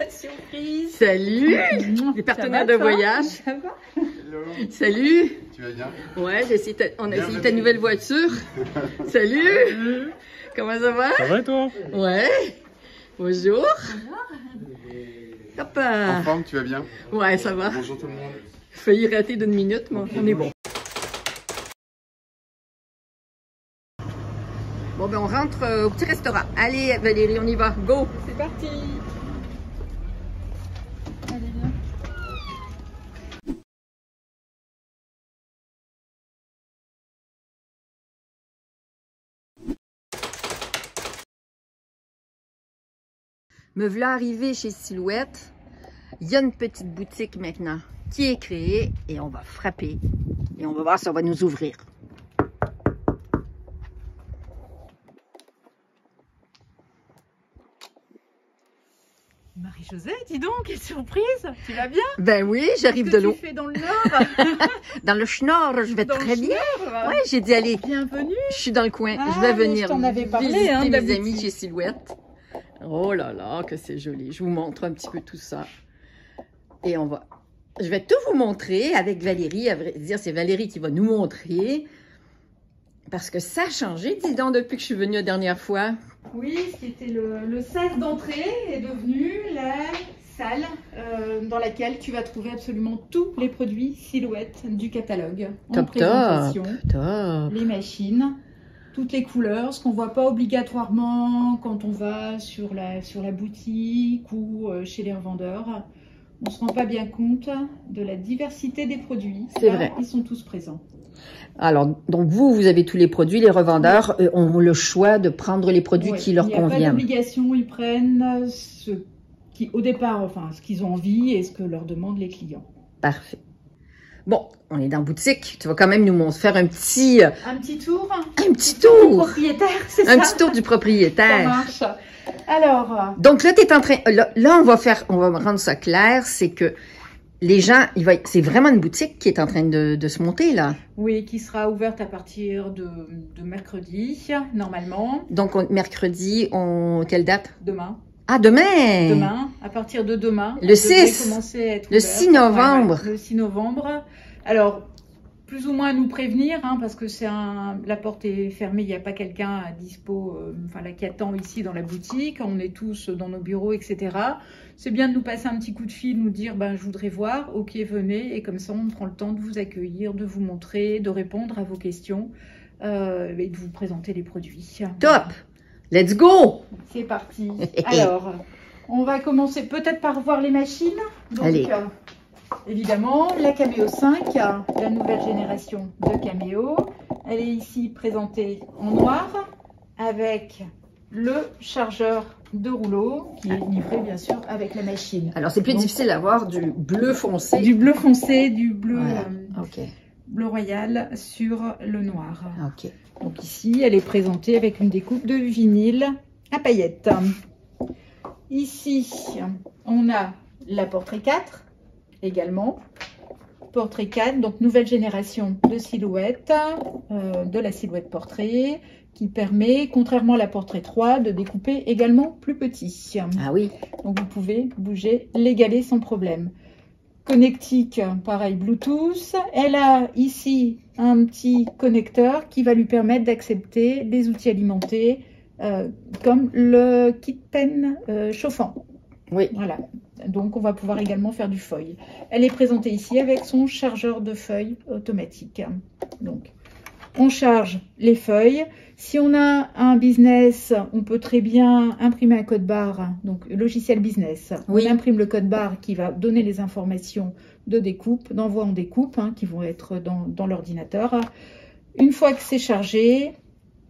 Surprise. Salut. Les partenaires de voyage. Ça va? Hello. Salut. Tu vas bien? Ouais, on a essayé ta nouvelle voiture. Salut. Comment ça va? Ça va et toi? Ouais. Bonjour. Hop. En forme, tu vas bien? Ouais, ça va. Bonjour tout le monde. Failli rater d'une minute, mais on est bon. Bon, ben on rentre au petit restaurant. Allez, Valérie, on y va. Go! C'est parti. Allez, viens. Me voilà arrivé chez Silhouette. Il y a une petite boutique maintenant qui est créée et on va frapper. Et on va voir si on va nous ouvrir. Marie-Josée, dis donc, quelle surprise. Tu vas bien? Ben oui, j'arrive de l'eau. Qu'est-ce que tu fais dans le Nord? Dans le Schnorr, je vais Dans très le bien. Schnorr. Ouais, j'ai dit allez, Bienvenue. je suis dans le coin. Ah, je vais mais venir je t'en avais parlé, visiter hein, de mes la amis boutique. chez Silhouette. Oh là là, que c'est joli. Je vous montre un petit peu tout ça. Et on va... Je vais tout vous montrer avec Valérie. À vrai dire, c'est Valérie qui va nous montrer. Parce que ça a changé, dis donc, depuis que je suis venue la dernière fois. Oui, ce qui était le sas d'entrée est devenu la salle dans laquelle tu vas trouver absolument tous les produits Silhouette du catalogue. En présentation, top. les machines, toutes les couleurs, ce qu'on ne voit pas obligatoirement quand on va sur la boutique ou chez les revendeurs. On ne se rend pas bien compte de la diversité des produits. C'est Là, vrai. Ils sont tous présents. Alors, donc vous avez tous les produits. Les revendeurs ont le choix de prendre les produits Ouais, qui leur il n'y a pas conviennent. d'obligation, ils prennent ce qui, au départ, enfin, ce qu'ils ont envie et ce que leur demandent les clients. Parfait. Bon, on est dans la boutique. Tu vas quand même nous faire un petit Un petit tour. tour. Propriétaire, c'est ça? Un petit tour du Ça propriétaire. marche. Alors, Donc là, tu es en train. Là, on va rendre ça clair. C'est que les gens, c'est vraiment une boutique qui est en train de se monter, là. oui, qui sera ouverte à partir de mercredi, normalement. Donc, mercredi, quelle date? Demain. Ah, demain! Demain, à partir de demain. Le elle 6. devrait commencer à être Le ouverte. 6 novembre. Ouais, le 6 novembre. Alors, plus ou moins à nous prévenir, hein, parce que la porte est fermée, il n'y a pas quelqu'un à dispo, là, qui attend ici dans la boutique. On est tous dans nos bureaux, etc. C'est bien de nous passer un petit coup de fil, nous dire, je voudrais voir, ok, venez. Et comme ça, on prend le temps de vous accueillir, de vous montrer, de répondre à vos questions et de vous présenter les produits. Top! Let's go! C'est parti. Alors, on va commencer peut-être par voir les machines. Donc, allez. Évidemment, la Cameo 5, la nouvelle génération de Cameo. Elle est ici présentée en noir avec le chargeur de rouleau qui est livré bien sûr avec la machine. Alors, c'est plus difficile d'avoir du bleu foncé. Du bleu foncé, du bleu, Voilà. OK. bleu royal sur le noir. OK. Donc ici, elle est présentée avec une découpe de vinyle à paillettes. Ici, on a la Portrait 4 également. Portrait 4, donc nouvelle génération de Silhouette, de la Silhouette Portrait, qui permet, contrairement à la Portrait 3, de découper également plus petit. Ah oui. Donc vous pouvez bouger l'égaler sans problème. Connectique, pareil, Bluetooth. Elle a ici un petit connecteur qui va lui permettre d'accepter des outils alimentés comme le kit pen chauffant. Oui. Voilà. Donc on va pouvoir également faire du feuille. Elle est présentée ici avec son chargeur de feuilles automatique. Donc on charge les feuilles. Si on a un business, on peut très bien imprimer un code barre, donc logiciel business. Oui. On imprime le code barre qui va donner les informations de découpe, d'envoi en découpe, qui vont être dans l'ordinateur. Une fois que c'est chargé,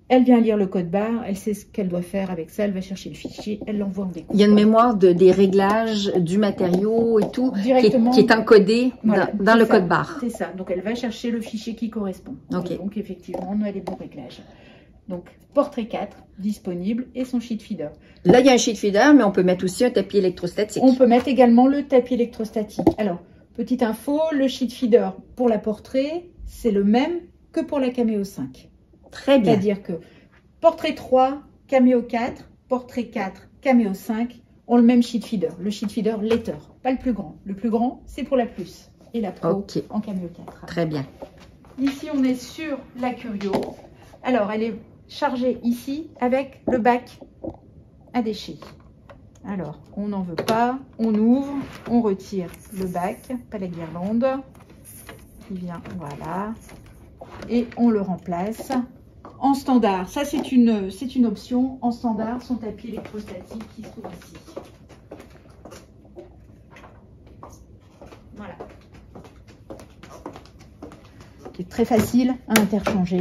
elle vient lire le code barre, elle sait ce qu'elle doit faire avec ça, elle va chercher le fichier, elle l'envoie en découpe. Il y a une mémoire des réglages du matériau et tout Directement. qui est encodé Voilà, dans le c'est ça, code barre. C'est ça, donc elle va chercher le fichier qui correspond. Ok. Et donc effectivement, on a les bons réglages. Donc Portrait 4 disponible et son sheet feeder. Là, il y a un sheet feeder, mais on peut mettre aussi un tapis électrostatique. On peut mettre également le tapis électrostatique. Alors, petite info, le sheet feeder pour la Portrait, c'est le même que pour la Cameo 5. Très bien. C'est-à-dire que Portrait 3, Cameo 4, Portrait 4, Cameo 5 ont le même sheet feeder. Le sheet feeder Letter, pas le plus grand. Le plus grand, c'est pour la Plus et la Pro Ok. en Cameo 4. Très bien. Ici, on est sur la Curio. Alors, elle est chargée ici avec le bac à déchets. Alors, on n'en veut pas, on ouvre, on retire le bac, pas la guirlande, qui vient, voilà, et on le remplace en standard. Ça, c'est une option. En standard, son tapis électrostatique qui se trouve ici. Voilà. Qui est très facile à interchanger.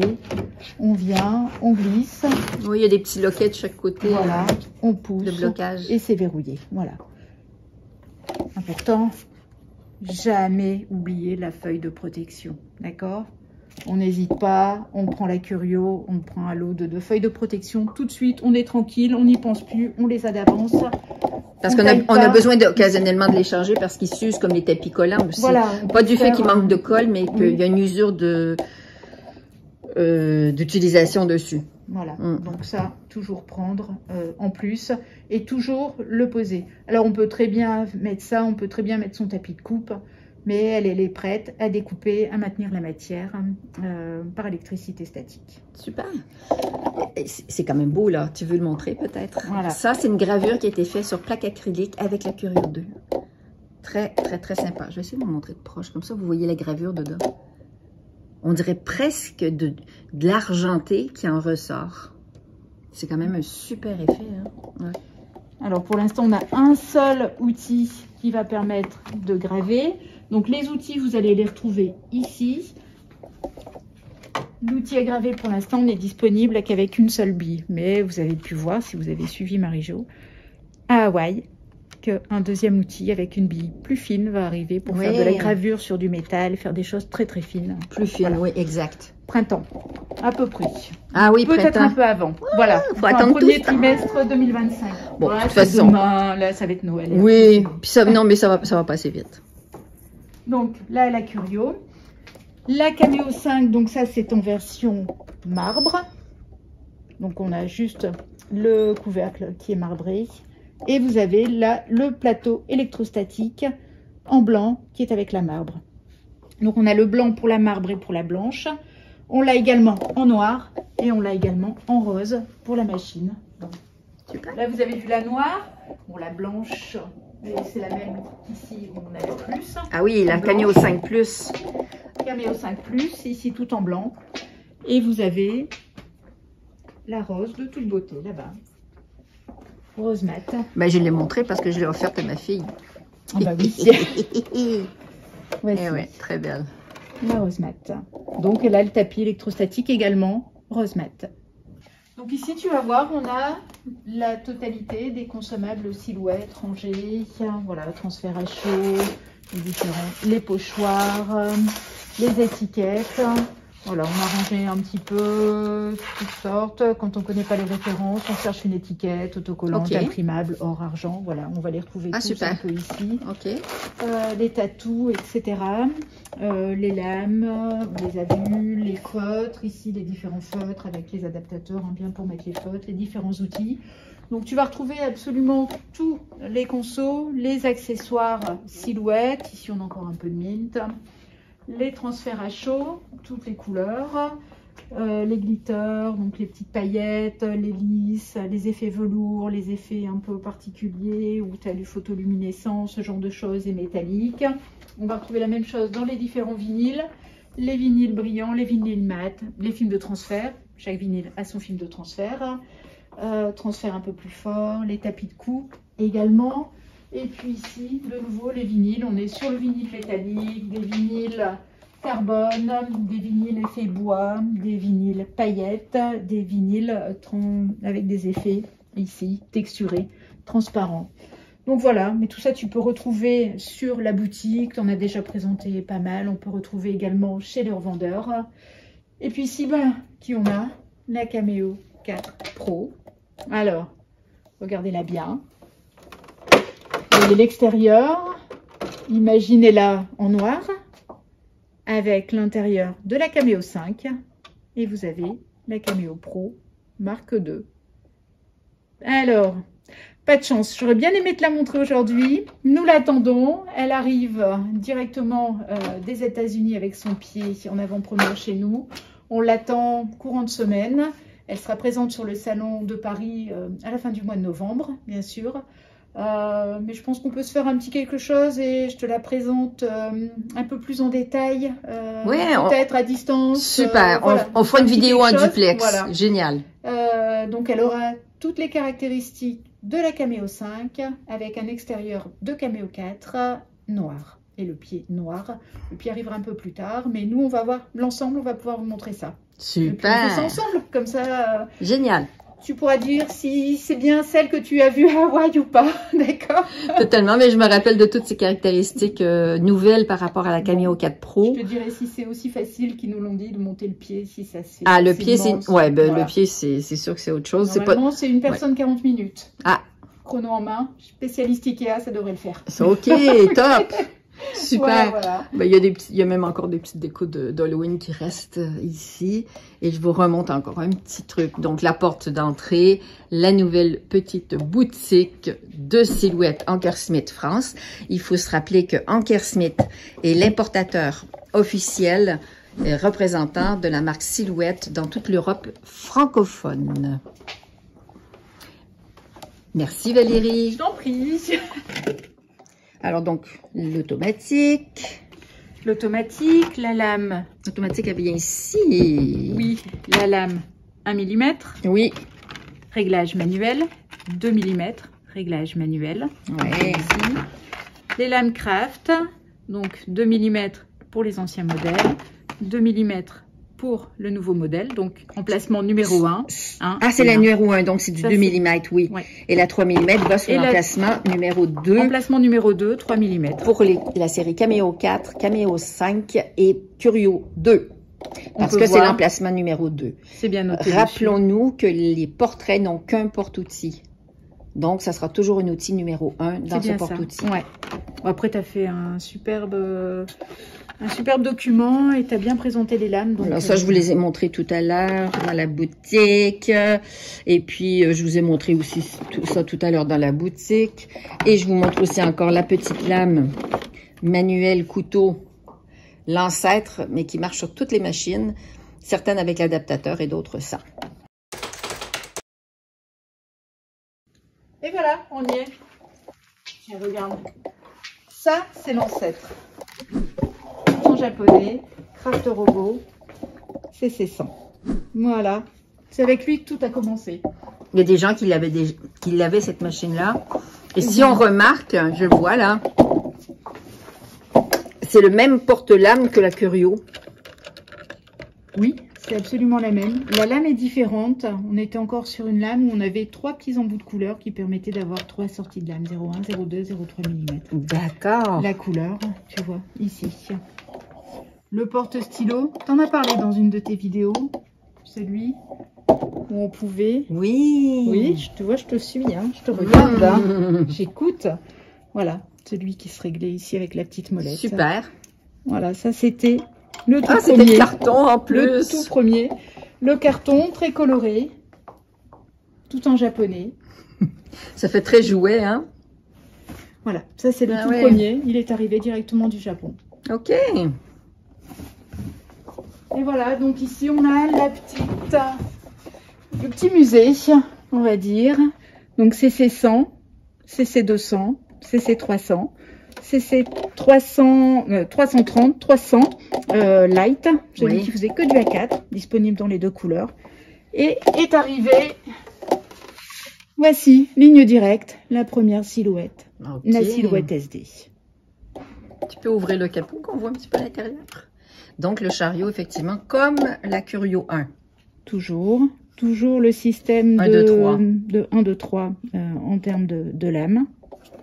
On vient, on glisse. Oui, il y a des petits loquets de chaque côté. Voilà, on pousse. De blocage. Et c'est verrouillé. Voilà. Important, jamais oublier la feuille de protection. D'accord? On n'hésite pas, on prend la Curio, on prend un lot de 2 feuilles de protection. Tout de suite, on est tranquille, on n'y pense plus, on les a d'avance. Parce qu'on a besoin occasionnellement de les changer parce qu'ils s'usent comme les tapis collants aussi. Voilà, pas du fait qu'il manque de colle, mais qu'il y a une usure d'utilisation dessus. Voilà, donc ça, toujours prendre en plus et toujours le poser. Alors, on peut très bien mettre ça, on peut très bien mettre son tapis de coupe, mais elle est prête à découper, à maintenir la matière par électricité statique. Super. C'est quand même beau, là. Tu veux le montrer, peut-être? Voilà. Ça, c'est une gravure qui a été faite sur plaque acrylique avec la Curio 2. Très, très, très sympa. Je vais essayer de vous montrer de proche. Comme ça, vous voyez la gravure dedans. On dirait presque de l'argenté qui en ressort. C'est quand même un super effet. Hein? Ouais. Alors, pour l'instant, on a un seul outil qui va permettre de graver. Donc, les outils, vous allez les retrouver ici. L'outil à graver, pour l'instant, n'est disponible qu'avec une seule bille. Mais vous avez pu voir, si vous avez suivi Marie-Jo, à Hawaï, qu'un deuxième outil avec une bille plus fine va arriver pour faire de la gravure sur du métal, faire des choses très très fines. Plus fines, voilà. Oui, exact. Printemps, à peu près. Ah oui, peut-être un peu avant. Voilà, faut attendre premier trimestre 2025. Bon, voilà, de toute façon. Demain, là, ça va être Noël. Oui, puis ça, non, mais ça va passer vite. Donc là, la Curio. La Cameo 5, donc ça, c'est en version marbre. Donc on a juste le couvercle qui est marbré. Et vous avez là le plateau électrostatique en blanc qui est avec la marbre. Donc on a le blanc pour la marbre et pour la blanche. On l'a également en noir et on l'a également en rose pour la machine. Donc, super. Là vous avez vu la noire, bon la blanche, c'est la même ici où on a le plus. Ah oui, la Cameo 5 Plus. Cameo 5 Plus, ici tout en blanc. Et vous avez la rose de toute beauté là-bas. Rose mat. Ben, je l'ai montré parce que je l'ai offerte à ma fille. Ah bah oui. Eh ouais, très belle. La rose mat. Donc là, le tapis électrostatique également, rose mat. Donc ici, tu vas voir, on a la totalité des consommables silhouettes, rangées. Voilà, transfert à chaud, les pochoirs, les étiquettes. Voilà, on a rangé un petit peu toutes sortes. Quand on ne connaît pas les références, on cherche une étiquette autocollante, imprimable, or, argent. Voilà, on va les retrouver tous super. un peu ici. Okay. Les tatous, etc. Les lames, les abus, les feutres. Ici, les différents feutres avec les adaptateurs, hein, bien pour mettre les feutres, les différents outils. Donc, tu vas retrouver absolument tous les consos, les accessoires silhouettes. Ici, on a encore un peu de mint. Les transferts à chaud, toutes les couleurs, les glitters, donc les petites paillettes, les lisses, les effets velours, les effets un peu particuliers où tu as du photoluminescent, ce genre de choses, et métalliques. On va retrouver la même chose dans les différents vinyles, les vinyles brillants, les vinyles mat, les films de transfert. Chaque vinyle a son film de transfert. Transfert un peu plus fort, les tapis de coupe également. Et puis ici, de nouveau, les vinyles. On est sur le vinyle métallique, des vinyles carbone, des vinyles effets bois, des vinyles paillettes, des vinyles avec des effets ici, texturés, transparents. Donc voilà, mais tout ça, tu peux retrouver sur la boutique. Tu en as déjà présenté pas mal. On peut retrouver également chez les revendeurs. Et puis ici, qui on a? La Cameo 4 Pro. Alors, regardez-la bien. Voyez l'extérieur, imaginez-la en noir, avec l'intérieur de la Cameo 5, et vous avez la Cameo Pro Marque 2. Alors, Pas de chance. J'aurais bien aimé te la montrer aujourd'hui. Nous l'attendons. Elle arrive directement des États-Unis avec son pied en avant-première chez nous. On l'attend courant de semaine. Elle sera présente sur le salon de Paris à la fin du mois de novembre, bien sûr. Mais je pense qu'on peut se faire un petit quelque chose et je te la présente un peu plus en détail, peut-être à distance. Super, voilà. on fera une vidéo en duplex, voilà. Génial. Donc elle aura toutes les caractéristiques de la Cameo 5 avec un extérieur de Cameo 4 noir et le pied noir. Le pied arrivera un peu plus tard, mais nous on va voir l'ensemble, on va pouvoir vous montrer ça. Super. On fait ça ensemble, comme ça. Génial. Tu pourras dire si c'est bien celle que tu as vue à Hawaï ou pas, d'accord? Totalement, mais je me rappelle de toutes ces caractéristiques nouvelles par rapport à la Cameo 4 Pro. Je te dirais si c'est aussi facile qu'ils nous l'ont dit de monter le pied, si ça se fait. Ah, le pied, c'est... Ouais, ben, voilà. le pied, c'est sûr que c'est autre chose. Normalement, c'est une personne 40 minutes. Ah. Chrono en main, spécialiste Ikea, ça devrait le faire. Ok, top. Super. Voilà. Ben, il y a même encore des petites décos d'Halloween qui restent ici. Et je vous remonte encore un petit truc. Donc, la porte d'entrée, la nouvelle petite boutique de Silhouette Anker Smith France. Il faut se rappeler que Anker Smith est l'importateur officiel et représentant de la marque Silhouette dans toute l'Europe francophone. Merci Valérie. Je t'en prie. Alors donc, l'automatique. L'automatique, la lame. L'automatique, elle vient ici. Oui, la lame 1 mm. Oui. Réglage manuel, 2 mm. Réglage manuel. Ouais. Ici. Les lames Craft, donc 2 mm pour les anciens modèles, 2 mm pour le nouveau modèle, donc emplacement numéro 1. Ah, c'est la numéro 1, donc c'est du 2 mm, oui. Ouais. Et la 3 mm va sur l'emplacement numéro 2. Emplacement numéro 2, 3 mm. Pour la série Cameo 4, Cameo 5 et Curio 2. Parce que c'est l'emplacement numéro 2. C'est bien noté. Rappelons-nous que les portraits n'ont qu'un porte-outil. Donc, ça sera toujours un outil numéro 1 dans ce porte-outil. Ouais. Bon, après, tu as fait un superbe document et tu as bien présenté les lames. Donc, alors ça, je vous les ai montrés tout à l'heure dans la boutique. Et puis, je vous ai montré aussi tout ça tout à l'heure dans la boutique. Et je vous montre aussi encore la petite lame manuelle couteau, l'ancêtre, mais qui marche sur toutes les machines. Certaines avec l'adaptateur et d'autres sans. Et voilà, on y est. Tiens, regarde. Ça, c'est l'ancêtre. En japonais, Craft Robot, CC100. Voilà. C'est avec lui que tout a commencé. Il y a des gens qui l'avaient cette machine-là. Et si on remarque, je vois là, c'est le même porte-lame que la Curio. Oui, c'est absolument la même. La lame est différente. On était encore sur une lame où on avait 3 petits embouts de couleur qui permettaient d'avoir 3 sorties de lame. 0,1, 0,2, 0,3 mm. D'accord. La couleur, tu vois, ici. Le porte-stylo, t'en as parlé dans une de tes vidéos. Celui où on pouvait... Oui. Oui, je te suis, hein, je te regarde, hein, j'écoute. Voilà, celui qui se réglait ici avec la petite molette. Super. Voilà, ça c'était... Le tout premier. C'était le carton en plus. Le tout premier. Le carton très coloré. Tout en japonais. Ça fait très jouet, hein. Voilà, ça c'est le tout premier. Il est arrivé directement du Japon. Ok. Et voilà, donc ici on a le petit musée, on va dire. Donc CC100, CC200, CC300. CC 330, 300 light, celui qui faisait que du A4, disponible dans les 2 couleurs. Et est arrivé, voici, ligne directe, la première silhouette, la silhouette SD. Tu peux ouvrir le capot qu'on voit un petit peu à l'intérieur. Donc le chariot, effectivement, comme la Curio 1. Toujours le système 1, 2, 3. de 1, 2, 3 en termes de lame.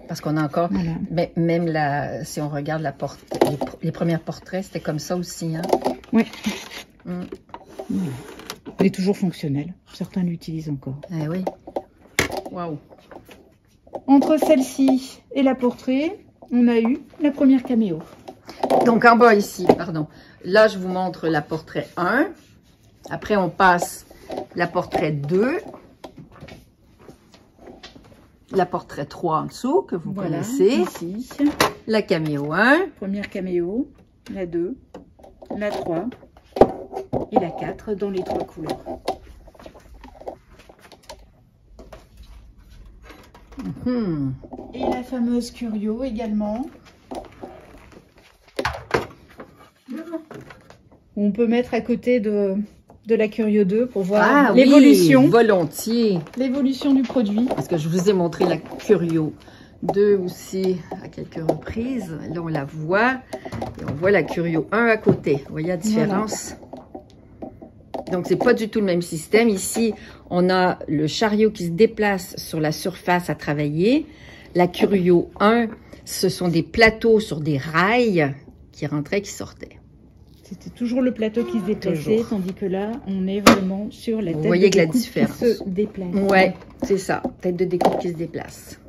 Parce qu'on a encore, voilà. Mais même si on regarde les premiers portraits, c'était comme ça aussi. Hein? Oui. Il est toujours fonctionnel. Certains l'utilisent encore. Eh oui. Waouh. Entre celle-ci et la portrait, on a eu la première caméo. Donc en bas ici, pardon. Là, je vous montre la portrait 1. Après, on passe la portrait 2. la Portrait 3 en dessous, que vous Voilà, connaissez. ici. La Caméo 1. Première caméo, la 2, la 3 et la 4 dans les 3 couleurs. Et la fameuse Curio également. On peut mettre à côté de la Curio 2 pour voir l'évolution. Oui, volontiers. L'évolution du produit. Parce que je vous ai montré la Curio 2 aussi à quelques reprises. Là, on la voit. Et on voit la Curio 1 à côté. Vous voyez la différence? Voilà. Donc, c'est pas du tout le même système. Ici, on a le chariot qui se déplace sur la surface à travailler. La Curio 1, ce sont des plateaux sur des rails qui rentraient, qui sortaient. C'était toujours le plateau qui se déplaçait, tandis que là, on est vraiment sur la tête de découpe la différence qui se déplace. Ouais, c'est ça, tête de découpe qui se déplace.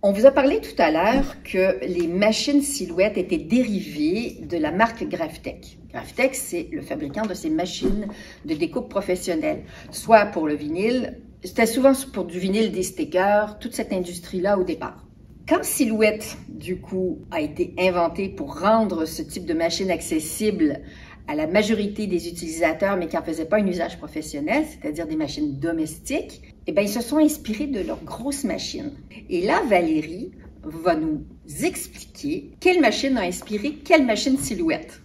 On vous a parlé tout à l'heure que les machines Silhouette étaient dérivées de la marque Graphtec. Graphtec, c'est le fabricant de ces machines de découpe professionnelle, soit pour le vinyle, c'était souvent pour du vinyle, des stickers, toute cette industrie-là au départ. Quand Silhouette, du coup, a été inventée pour rendre ce type de machine accessible à la majorité des utilisateurs, mais qui n'en faisaient pas un usage professionnel, c'est-à-dire des machines domestiques, eh bien, ils se sont inspirés de leurs grosses machines. Et là, Valérie va nous expliquer quelle machine a inspiré quelle machine Silhouette.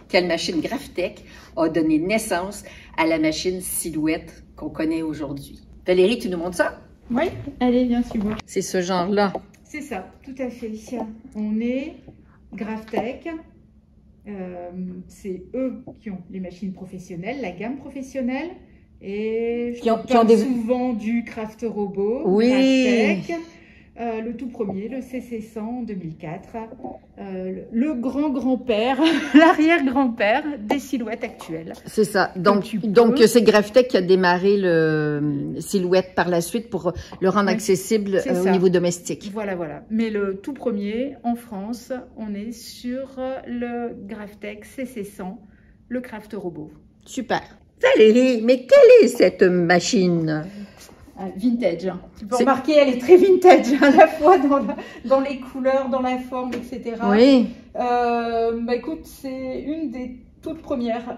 Quelle machine Graphtec a donné naissance à la machine Silhouette qu'on connaît aujourd'hui. Valérie, tu nous montres ça? Oui, allez, viens suivre. C'est ce genre-là. C'est ça, tout à fait. On est Graphtec. C'est eux qui ont les machines professionnelles, la gamme professionnelle. Et je parle souvent du Craft Robot. Oui. Graphtec. Le tout premier, le CC100 en 2004, le grand-grand-père, l'arrière-grand-père des Silhouettes actuelles. C'est ça. Donc c'est Graphtec qui a démarré le Silhouette par la suite pour le rendre accessible au niveau domestique. Voilà, voilà. Mais le tout premier, en France, on est sur le Graphtec CC100, le Craft Robot. Super. Valérie, mais quelle est cette machine? Vintage. Tu peux remarquer, elle est très vintage, à la fois dans les couleurs, dans la forme, etc. Oui. Bah écoute, c'est une des toutes premières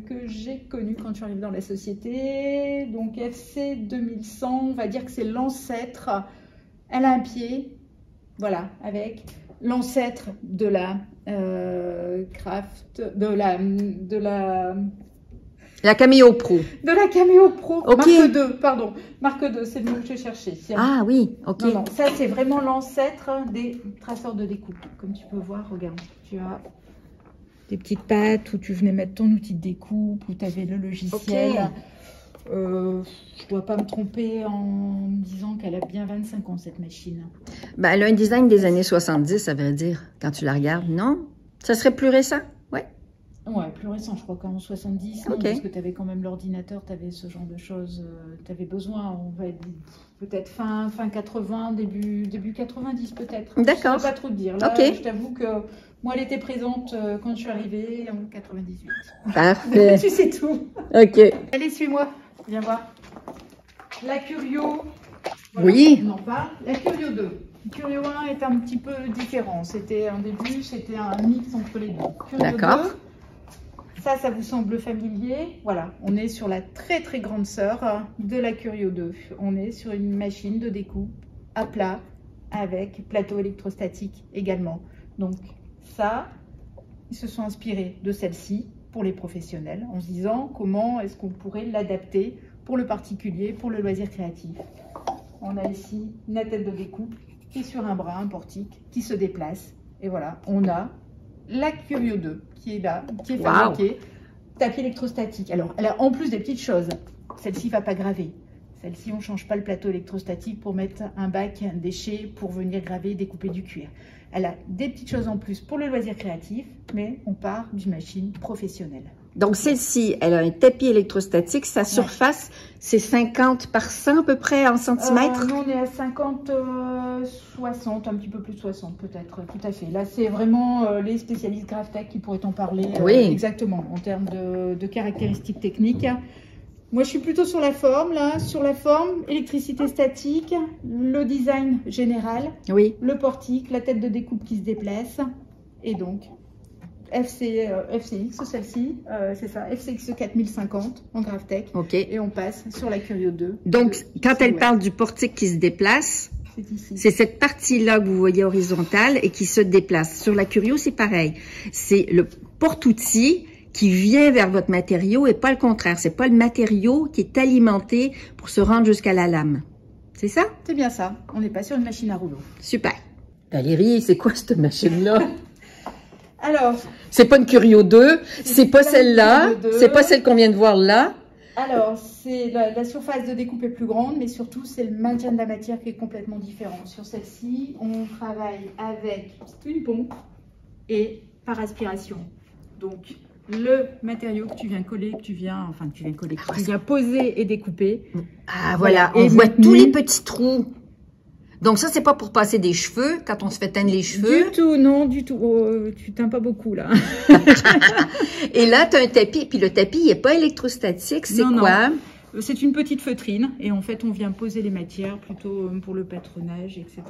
que j'ai connues quand je suis arrivée dans la société. Donc FC 2100, on va dire que c'est l'ancêtre. Elle a un pied, voilà, avec l'ancêtre de la La Caméo Pro. De la Caméo Pro, okay. Marque 2, pardon. Marque 2, c'est le mot que je cherchais. Ah oui, ok. Non, non, ça c'est vraiment l'ancêtre des traceurs de découpe. Comme tu peux voir, regarde, tu as des petites pattes où tu venais mettre ton outil de découpe, où tu avais le logiciel. Okay. Je ne dois pas me tromper en disant qu'elle a bien 25 ans, cette machine. Ben, elle a un design des années 70, ça veut dire, quand tu la regardes, non? Ça serait plus récent? Ouais, plus récent, je crois qu'en 70, non, parce que tu avais quand même l'ordinateur, tu avais ce genre de choses, tu avais besoin, on va peut-être fin 80, début 90 peut-être. D'accord. Je ne sais pas trop te dire. Là, je t'avoue que moi, elle était présente quand je suis arrivée en 98. Parfait. Tu sais tout. Ok. Allez, suis-moi, viens voir. La Curio. Voilà, oui. On en parle. La Curio 2. Curio 1 est un petit peu différent. C'était un début, c'était un mix entre les deux. D'accord. Ça vous semble familier? Voilà, on est sur la très très grande sœur de la Curio 2. On est sur une machine de découpe à plat avec plateau électrostatique également. Donc ça, ils se sont inspirés de celle-ci pour les professionnels en se disant comment est-ce qu'on pourrait l'adapter pour le particulier, pour le loisir créatif. On a ici une tête de découpe qui est sur un bras, un portique, qui se déplace. Et voilà, on a la Curio 2 qui est là, qui est fabriquée, tapis électrostatique. Alors, elle a en plus des petites choses. Celle-ci ne va pas graver. Celle-ci, on ne change pas le plateau électrostatique pour mettre un bac, un déchet, pour venir graver, découper du cuir. Elle a des petites choses en plus pour le loisir créatif, mais on part d'une machine professionnelle. Donc, celle-ci, elle a un tapis électrostatique. Sa surface, c'est 50 par 100 à peu près en centimètres? Nous, on est à 50, 60, un petit peu plus de 60 peut-être, tout à fait. Là, c'est vraiment les spécialistes Graphtec qui pourraient en parler exactement en termes de caractéristiques techniques. Moi, je suis plutôt sur la forme, là. Sur la forme, électricité statique, le design général, Oui. le portique, la tête de découpe qui se déplace. Et donc, FCX, celle-ci, c'est ça, FCX 4050 en GraphTech. OK. Et on passe sur la Curio 2. Donc, quand elle parle du portique qui se déplace, c'est cette partie-là que vous voyez horizontale et qui se déplace. Sur la Curio, c'est pareil. C'est le porte-outil qui vient vers votre matériau et pas le contraire. C'est pas le matériau qui est alimenté pour se rendre jusqu'à la lame. C'est ça? C'est bien ça. On n'est pas sur une machine à rouleau. Super. Valérie, c'est quoi cette machine-là? Alors, c'est pas une Curio 2, c'est pas celle-là, c'est pas celle qu'on vient de voir là. Alors, c'est la surface de découpe est plus grande, mais surtout, c'est le maintien de la matière qui est complètement différent. Sur celle-ci, on travaille avec une pompe et par aspiration. Donc, le matériau que tu viens coller, que tu viens poser et découper. Ah, voilà, on voit tous les petits trous. Donc ça, c'est pas pour passer des cheveux, quand on se fait teindre les cheveux. Du tout, non, du tout. Oh, tu teins pas beaucoup, là. Et là, tu as un tapis, puis le tapis, il n'est pas électrostatique, c'est quoi? C'est une petite feutrine, et en fait, on vient poser les matières, plutôt pour le patronage, etc.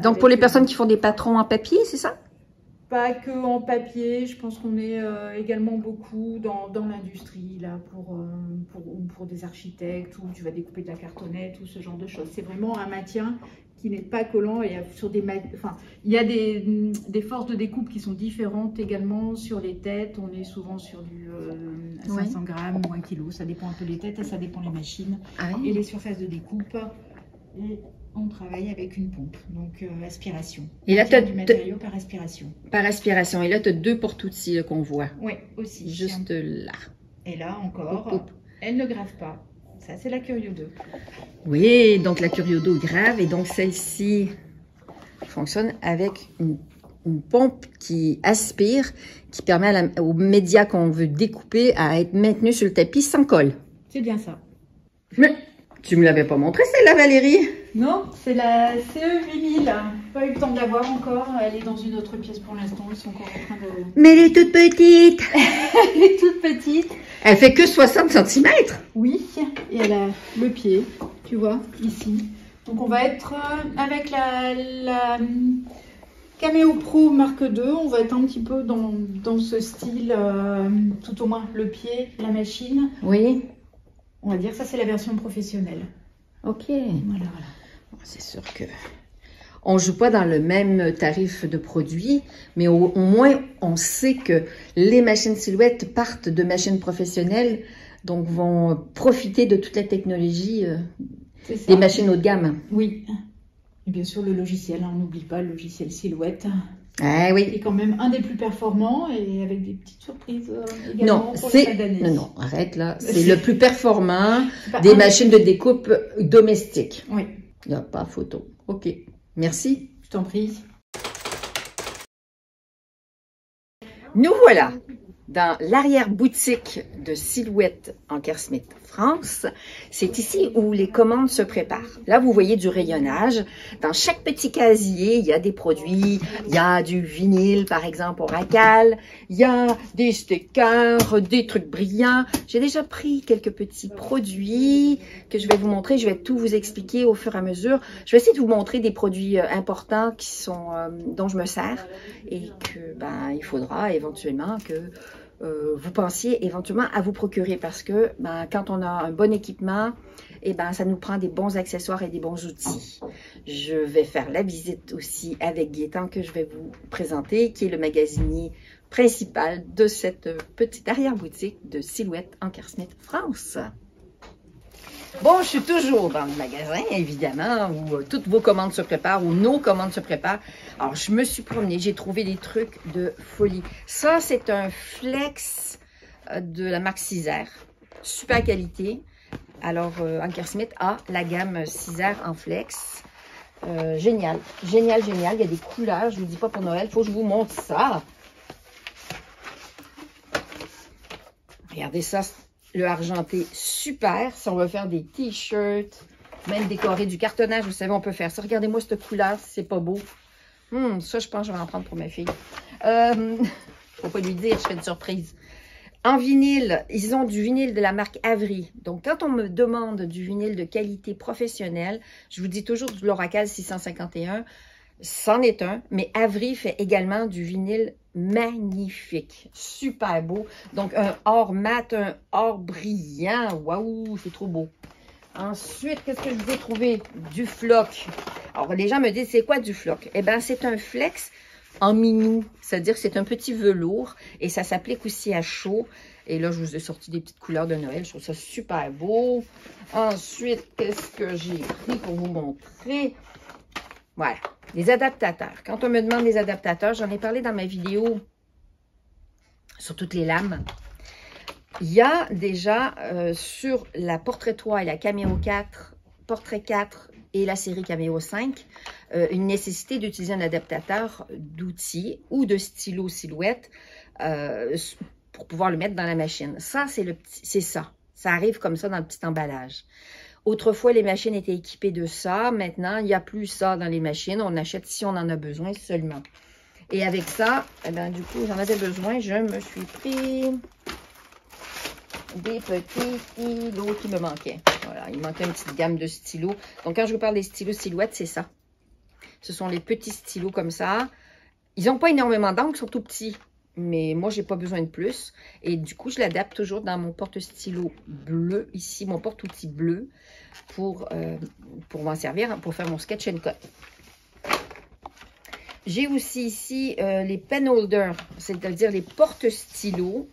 Donc, pour les personnes qui font des patrons en papier, c'est ça? Pas que en papier, je pense qu'on est également beaucoup dans l'industrie, là, pour des architectes, où tu vas découper de la cartonnette, ou ce genre de choses. C'est vraiment un maintien qui n'est pas collant, et sur il y a des forces de découpe qui sont différentes également sur les têtes. On est souvent sur du 500 grammes ou 1 kg, ça dépend un peu des têtes, et ça dépend les machines et les surfaces de découpe. Et on travaille avec une pompe, donc aspiration. Et là, tu as du matériau par aspiration. Par aspiration. Et là, tu as deux porte-outils qu'on voit. Oui, aussi. Juste là. Et là encore, elle ne grave pas. Ça, c'est la Curio 2. Oui, donc la Curio 2 grave. Et donc, celle-ci fonctionne avec une pompe qui aspire, qui permet aux médias qu'on veut découper à être maintenus sur le tapis sans colle. C'est bien ça. Mais tu me l'avais pas montré, celle-là, Valérie? Non, c'est la CE 8000. Pas eu le temps de la voir encore. Elle est dans une autre pièce pour l'instant. Ils sont encore en train de... Mais elle est toute petite. Elle est toute petite. Elle fait que 60 cm. Oui, et elle a le pied, tu vois, ici. Donc on va être avec la Cameo Pro Mark 2. On va être un petit peu dans ce style, tout au moins le pied, la machine. Oui. On va dire ça, c'est la version professionnelle. Ok. Voilà. C'est sûr que on joue pas dans le même tarif de produit, mais au moins on sait que les machines silhouettes partent de machines professionnelles, donc vont profiter de toute la technologie des machines haut de gamme. Oui. Et bien sûr le logiciel, on n'oublie pas le logiciel silhouette. Ah oui. Qui est quand même un des plus performants et avec des petites surprises également pour les fins d'année. Non, arrête là. C'est le plus performant des machines de découpe domestiques. Oui. Il n'y a pas photo. Ok. Merci. Je t'en prie. Nous voilà dans l'arrière-boutique de Silhouette Anker Smith France. C'est ici où les commandes se préparent. Là, vous voyez du rayonnage. Dans chaque petit casier, il y a des produits. Il y a du vinyle, par exemple, Oracal. Il y a des stickers, des trucs brillants. J'ai déjà pris quelques petits produits que je vais vous montrer. Je vais tout vous expliquer au fur et à mesure. Je vais essayer de vous montrer des produits importants qui sont dont je me sers et que il faudra éventuellement que vous pensiez éventuellement à vous procurer parce que quand on a un bon équipement, ça nous prend des bons accessoires et des bons outils. Je vais faire la visite aussi avec Gaétan que je vais vous présenter, qui est le magasinier principal de cette petite arrière-boutique de Silhouette Anker Smith France. Bon, je suis toujours dans le magasin, évidemment, où toutes vos commandes se préparent, où nos commandes se préparent. Alors, je me suis promenée, j'ai trouvé des trucs de folie. Ça, c'est un flex de la marque Sizer. Super qualité. Alors, Anker Smith a la gamme Sizer en flex. Génial, génial, génial. Il y a des couleurs, je ne vous dis pas pour Noël, il faut que je vous montre ça. Regardez ça. Le argenté, super. Si on veut faire des t-shirts, même décorer du cartonnage, vous savez, on peut faire ça. Regardez-moi cette couleur, c'est pas beau. Ça, je pense que je vais en prendre pour ma fille. Faut pas lui dire, je fais une surprise. En vinyle, ils ont du vinyle de la marque Avery. Donc, quand on me demande du vinyle de qualité professionnelle, je vous dis toujours du Loracal 651. C'en est un, mais Avery fait également du vinyle magnifique. Super beau. Donc, un or mat, un or brillant. Waouh, c'est trop beau. Ensuite, qu'est-ce que je vous ai trouvé? Du floc. Alors, les gens me disent, c'est quoi du floc? Eh bien, c'est un flex en minou, c'est-à-dire que c'est un petit velours et ça s'applique aussi à chaud. Et là, je vous ai sorti des petites couleurs de Noël. Je trouve ça super beau. Ensuite, qu'est-ce que j'ai pris pour vous montrer? Voilà, les adaptateurs. Quand on me demande des adaptateurs, j'en ai parlé dans ma vidéo sur toutes les lames. Il y a déjà sur la Portrait 3 et la Cameo 4, Portrait 4 et la série Cameo 5, une nécessité d'utiliser un adaptateur d'outils ou de stylo silhouette pour pouvoir le mettre dans la machine. Ça, c'est ça. Ça arrive comme ça dans le petit emballage. Autrefois, les machines étaient équipées de ça. Maintenant, il n'y a plus ça dans les machines. On achète si on en a besoin seulement. Et avec ça, eh bien, du coup, j'en avais besoin. Je me suis pris des petits stylos qui me manquaient. Voilà, il manquait une petite gamme de stylos. Donc, quand je vous parle des stylos silhouettes, c'est ça. Ce sont les petits stylos comme ça. Ils n'ont pas énormément d'encre, ils sont tout petits. Mais moi, je n'ai pas besoin de plus. Et du coup, je l'adapte toujours dans mon porte-stylo bleu, ici, mon porte-outil bleu, pour m'en servir, pour faire mon sketch and cut. J'ai aussi ici les pen holders, c'est-à-dire les porte-stylos.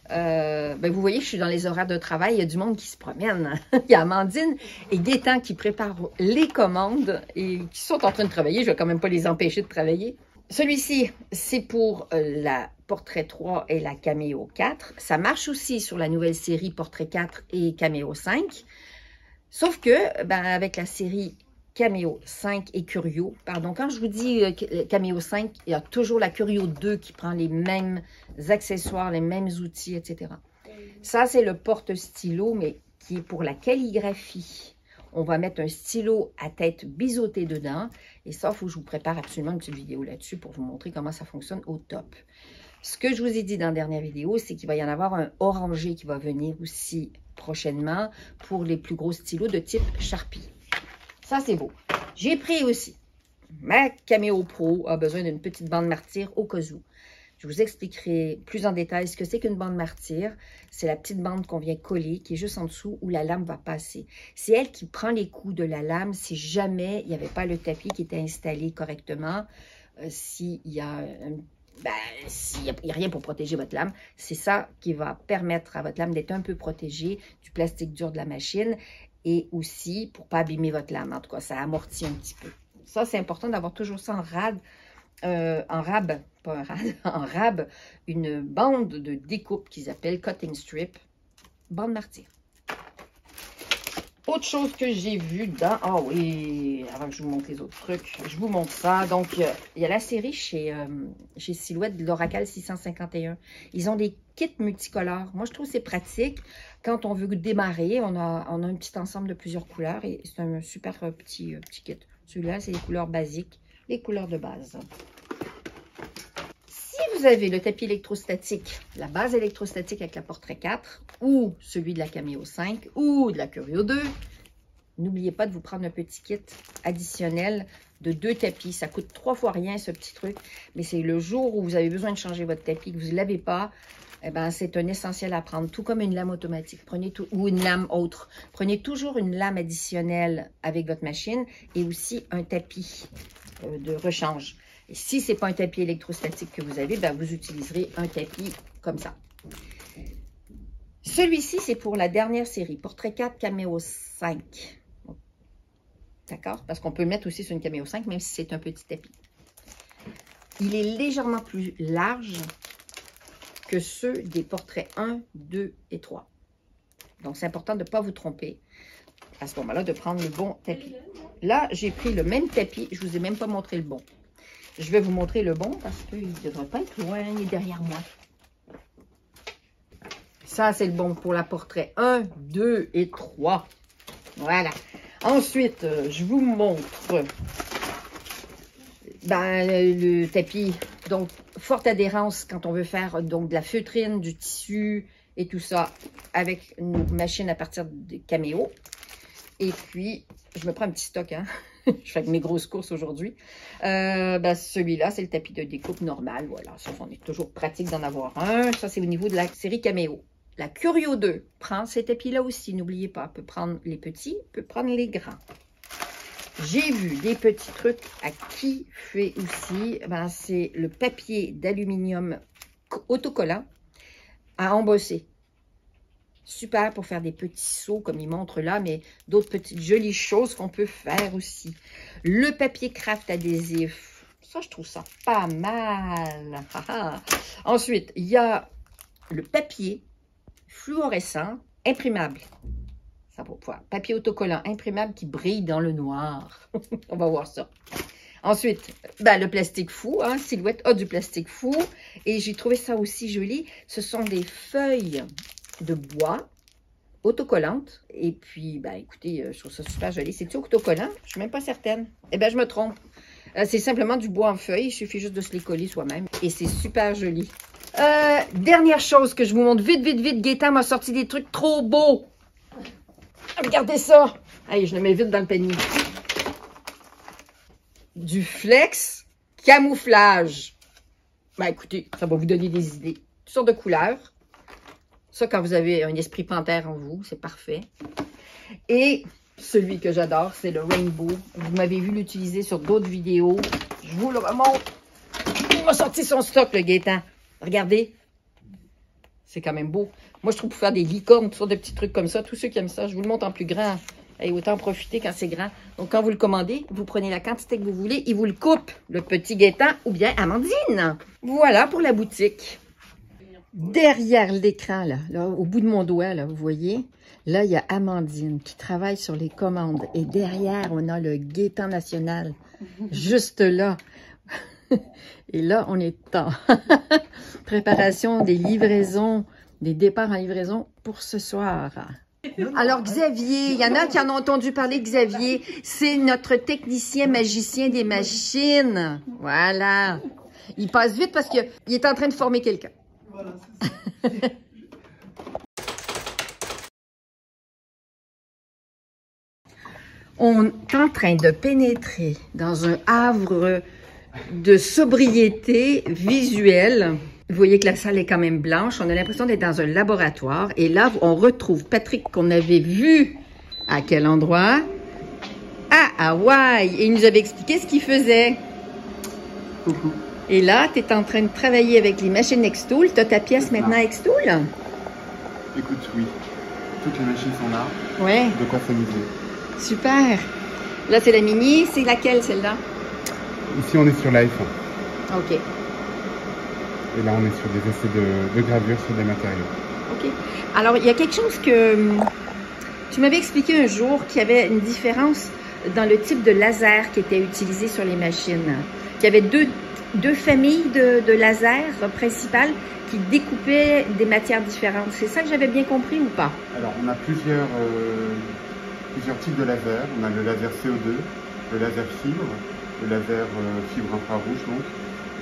Vous voyez, je suis dans les horaires de travail, il y a du monde qui se promène. Il y a Amandine et Gaétan qui préparent les commandes et qui sont en train de travailler. Je ne vais quand même pas les empêcher de travailler. Celui-ci, c'est pour la Portrait 3 et la Cameo 4. Ça marche aussi sur la nouvelle série Portrait 4 et Cameo 5. Sauf que, avec la série Cameo 5 et Curio, pardon, quand je vous dis Cameo 5, il y a toujours la Curio 2 qui prend les mêmes accessoires, les mêmes outils, etc. Ça, c'est le porte-stylo, mais qui est pour la calligraphie. On va mettre un stylo à tête biseautée dedans. Et ça, il faut que je vous prépare absolument une petite vidéo là-dessus pour vous montrer comment ça fonctionne au top. Ce que je vous ai dit dans la dernière vidéo, c'est qu'il va y en avoir un orangé qui va venir aussi prochainement pour les plus gros stylos de type Sharpie. Ça, c'est beau. J'ai pris aussi ma Cameo Pro a besoin d'une petite bande martyre au cas où. Je vous expliquerai plus en détail ce que c'est qu'une bande martyre. C'est la petite bande qu'on vient coller, qui est juste en dessous où la lame va passer. C'est elle qui prend les coups de la lame si jamais il n'y avait pas le tapis qui était installé correctement. S'il y a rien pour protéger votre lame, c'est ça qui va permettre à votre lame d'être un peu protégée du plastique dur de la machine et aussi pour ne pas abîmer votre lame. En tout cas, ça amortit un petit peu. Ça, c'est important d'avoir toujours ça en rab, en rab, une bande de découpe qu'ils appellent cutting strip, bande martyre. Autre chose que j'ai vu dans... Ah oui, avant que je vous montre les autres trucs, je vous montre ça. Donc, il y a la série chez Silhouette de l'Oracal 651. Ils ont des kits multicolores. Moi, je trouve que c'est pratique. Quand on veut démarrer, on a un petit ensemble de plusieurs couleurs et c'est un super petit kit. Celui-là, c'est les couleurs basiques, les couleurs de base. Si vous avez le tapis électrostatique, la base électrostatique avec la Portrait 4 ou celui de la Cameo 5 ou de la Curio 2, n'oubliez pas de vous prendre un petit kit additionnel de 2 tapis. Ça coûte 3 fois rien ce petit truc, mais c'est le jour où vous avez besoin de changer votre tapis, que vous ne l'avez pas, eh ben, c'est un essentiel à prendre, tout comme une lame automatique. Prenez ou une lame autre. Prenez toujours une lame additionnelle avec votre machine et aussi un tapis de rechange. Et si ce n'est pas un tapis électrostatique que vous avez, ben, vous utiliserez un tapis comme ça. Celui-ci, c'est pour la dernière série, Portrait 4 Cameo 5. D'accord? Parce qu'on peut le mettre aussi sur une Cameo 5, même si c'est un petit tapis. Il est légèrement plus large que ceux des portraits 1, 2 et 3. Donc, c'est important de ne pas vous tromper à ce moment-là, de prendre le bon tapis. Là, j'ai pris le même tapis. Je ne vous ai même pas montré le bon. Je vais vous montrer le bon parce qu'il ne devrait pas être loin. Il est derrière moi. Ça, c'est le bon pour la portrait 1, 2 et 3. Voilà. Ensuite, je vous montre le tapis. Donc, forte adhérence quand on veut faire donc de la feutrine, du tissu et tout ça avec une machine à partir de Cameo. Et puis, je me prends un petit stock, hein. Je fais mes grosses courses aujourd'hui. Celui-là, c'est le tapis de découpe normal. Voilà, ça, on est toujours pratique d'en avoir un. Ça, c'est au niveau de la série Cameo. La Curio 2 prend ces tapis-là aussi, n'oubliez pas. Peut prendre les petits, peut prendre les grands. J'ai vu des petits trucs à qui fait aussi. C'est le papier d'aluminium autocollant à embosser. Super pour faire des petits seaux comme il montre là, mais d'autres petites jolies choses qu'on peut faire aussi. Le papier craft adhésif, ça je trouve ça pas mal. Ensuite, il y a le papier fluorescent imprimable. Ça va pouvoir. Papier autocollant imprimable qui brille dans le noir. On va voir ça. Ensuite, le plastique fou, hein, Silhouette a du plastique fou. Et j'ai trouvé ça aussi joli. Ce sont des feuilles de bois autocollantes. Et puis, écoutez, je trouve ça super joli. C'est-tu autocollant? Je ne suis même pas certaine. Eh bien, je me trompe. C'est simplement du bois en feuilles. Il suffit juste de se les coller soi-même. Et c'est super joli. Dernière chose que je vous montre vite, vite, vite. Gaëtan m'a sorti des trucs trop beaux. Regardez ça. Allez, je le mets vite dans le panier. Du flex camouflage. Écoutez, ça va vous donner des idées. Toutes sortes de couleurs. Ça, quand vous avez un esprit panthère en vous, c'est parfait. Et celui que j'adore, c'est le Rainbow. Vous m'avez vu l'utiliser sur d'autres vidéos. Je vous le remonte. Il m'a sorti son stock, le Gaëtan. Regardez. C'est quand même beau. Moi, je trouve pour faire des licornes, toutes sortes de petits trucs comme ça. Tous ceux qui aiment ça, je vous le montre en plus grand. Et autant en profiter quand c'est grand. Donc, quand vous le commandez, vous prenez la quantité que vous voulez. Il vous le coupe, le petit Gaëtan ou bien Amandine. Voilà pour la boutique. Derrière l'écran, là, au bout de mon doigt, là, vous voyez, là, il y a Amandine qui travaille sur les commandes. Et derrière, on a le Gaëtan national, juste là. Et là, on est en préparation des livraisons, des départs en livraison pour ce soir. Alors, Xavier, il y en a qui en ont entendu parler, Xavier. C'est notre technicien magicien des machines. Voilà. Il passe vite parce qu'il est en train de former quelqu'un. Voilà, c'est ça. On est en train de pénétrer dans un havre de sobriété visuelle. Vous voyez que la salle est quand même blanche. On a l'impression d'être dans un laboratoire. Et là, on retrouve Patrick qu'on avait vu à quel endroit? À Hawaï. Et il nous avait expliqué ce qu'il faisait. Coucou. Et là, tu es en train de travailler avec les machines Xtool. Tu as ta pièce maintenant Xtool? Écoute, oui. Toutes les machines sont là. Ouais. De quoi s'amuser. Super. Là, c'est la mini. C'est laquelle, celle-là? Ici, on est sur l'iPhone. OK. Et là, on est sur des essais de gravure sur des matériaux. OK. Alors, il y a quelque chose que tu m'avais expliqué un jour qu'il y avait une différence dans le type de laser qui était utilisé sur les machines. Qu'il y avait deux familles de lasers principales qui découpaient des matières différentes. C'est ça que j'avais bien compris ou pas? Alors, on a plusieurs types de lasers. On a le laser CO2, le laser fibre, le laser fibre infrarouge, donc,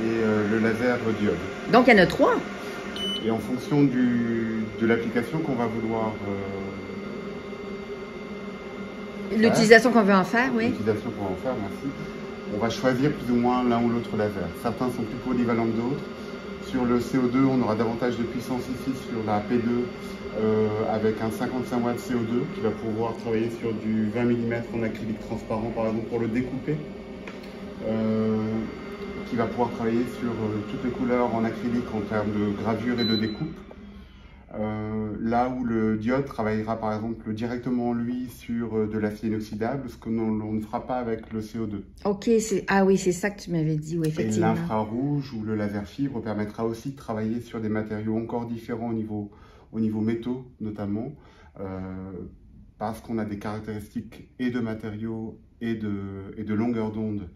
et le laser diode. Donc, il y en a 3. Et en fonction de l'application qu'on va vouloir... l'utilisation qu'on veut en faire, oui. L'utilisation qu'on va en faire, merci. On va choisir plus ou moins l'un ou l'autre laser. Certains sont plus polyvalents que d'autres. Sur le CO2, on aura davantage de puissance ici sur la P2 avec un 55 watts CO2 qui va pouvoir travailler sur du 20 mm en acrylique transparent, par exemple, pour le découper. Qui va pouvoir travailler sur toutes les couleurs en acrylique en termes de gravure et de découpe. Là où le diode travaillera par exemple directement lui sur de l'acier inoxydable, ce que l'on ne fera pas avec le CO2. Ok, ah oui, c'est ça que tu m'avais dit, oui, effectivement. Et l'infrarouge ou le laser fibre permettra aussi de travailler sur des matériaux encore différents au niveau métaux notamment, parce qu'on a des caractéristiques et de matériaux et de longueur d'onde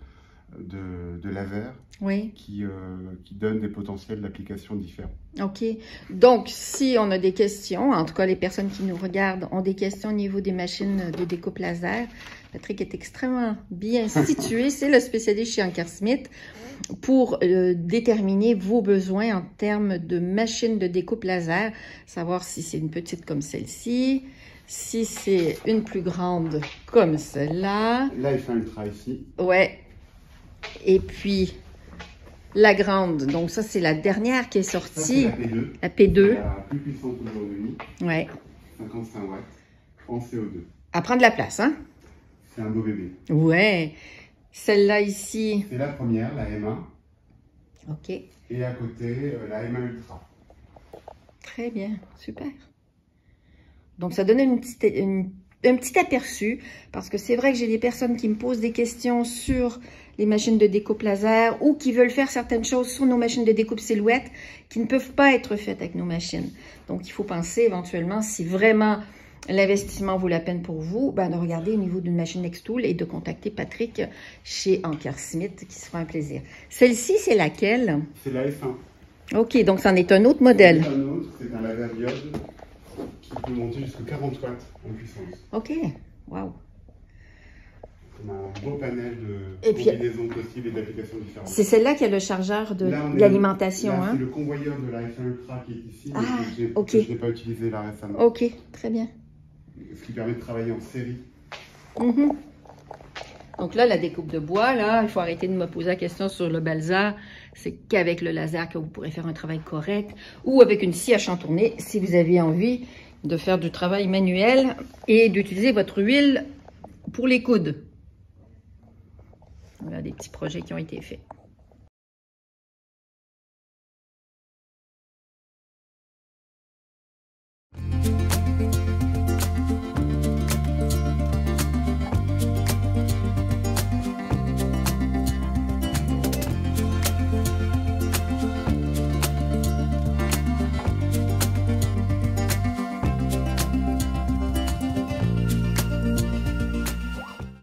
de laser, oui, qui donnent des potentiels d'application différents. OK. Donc, si on a des questions, en tout cas les personnes qui nous regardent ont des questions au niveau des machines de découpe laser, Patrick est extrêmement bien situé. C'est le spécialiste chez Anker Smith. pour déterminer vos besoins en termes de machine de découpe laser, savoir si c'est une petite comme celle-ci, si c'est une plus grande comme celle-là. Là, il fait un ultra ici. Ouais. Et puis, la grande, donc ça, c'est la dernière qui est sortie. Ça, c'est la P2. La P2. La plus puissante aujourd'hui. Ouais. 55 watts en CO2. À prendre la place, hein? C'est un beau bébé. Ouais. Celle-là ici. C'est la première, la M1. OK. Et à côté, la M1 Ultra. Très bien. Super. Donc, ça donne un petit aperçu, parce que c'est vrai que j'ai des personnes qui me posent des questions sur les machines de découpe laser ou qui veulent faire certaines choses sur nos machines de découpe silhouette qui ne peuvent pas être faites avec nos machines. Donc, il faut penser éventuellement, si vraiment l'investissement vaut la peine pour vous, ben, de regarder au niveau d'une machine Xtool et de contacter Patrick chez Anker Smith, qui sera un plaisir. Celle-ci, c'est laquelle? C'est la F1. OK, donc c'en est un autre modèle. C'est un autre, c'est un laser diode qui peut monter jusqu'à 40 watts en puissance. OK, wow. On a un beau panel de combinaisons possibles et d'applications différentes. C'est celle-là qui a le chargeur d'alimentation. Là, hein? c'est le convoyeur de la F1 Ultra qui est ici, Ah, mais que je n'ai pas utilisé là récemment. OK, très bien. Ce qui permet de travailler en série. Donc là, la découpe de bois, là, il faut arrêter de me poser la question sur le balsa. C'est qu'avec le laser que vous pourrez faire un travail correct ou avec une scie à chantourner si vous avez envie de faire du travail manuel et d'utiliser votre huile pour les coudes. Voilà des petits projets qui ont été faits.